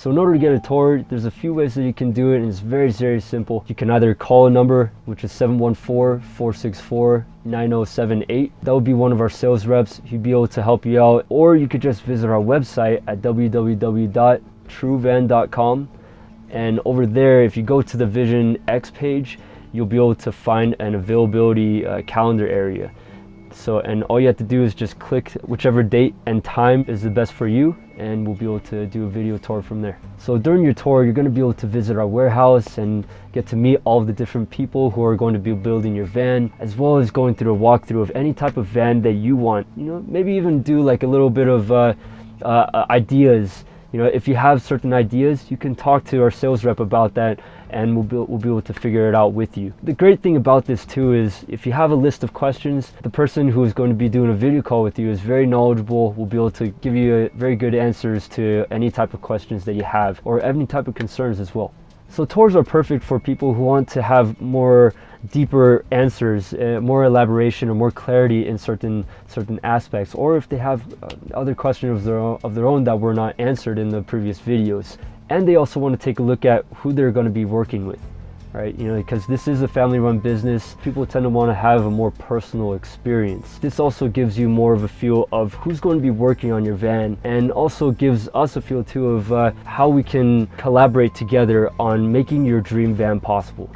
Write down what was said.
So in order to get a tour, there's a few ways that you can do it, and it's very, very simple. You can either call a number, which is 714-464-9078. That would be one of our sales reps. He'd be able to help you out. Or you could just visit our website at www.truevan.com. And over there, if you go to the Vision X page, you'll be able to find an availability calendar area. So, and all you have to do is just click whichever date and time is the best for you, and we'll be able to do a video tour from there. So during your tour, you're going to be able to visit our warehouse and get to meet all of the different people who are going to be building your van, as well as going through a walkthrough of any type of van that you want. You know, maybe even do like a little bit of ideas. You know, if you have certain ideas, you can talk to our sales rep about that, and we'll be able to figure it out with you. The great thing about this too is if you have a list of questions, the person who is going to be doing a video call with you is very knowledgeable, will be able to give you very good answers to any type of questions that you have, or any type of concerns as well. So tours are perfect for people who want to have more deeper answers, more elaboration or more clarity in certain aspects, or if they have other questions of their own that were not answered in the previous videos. And they also want to take a look at who they're going to be working with, right? You know, because this is a family-run business, people tend to want to have a more personal experience. This also gives you more of a feel of who's going to be working on your van, and also gives us a feel too of how we can collaborate together on making your dream van possible.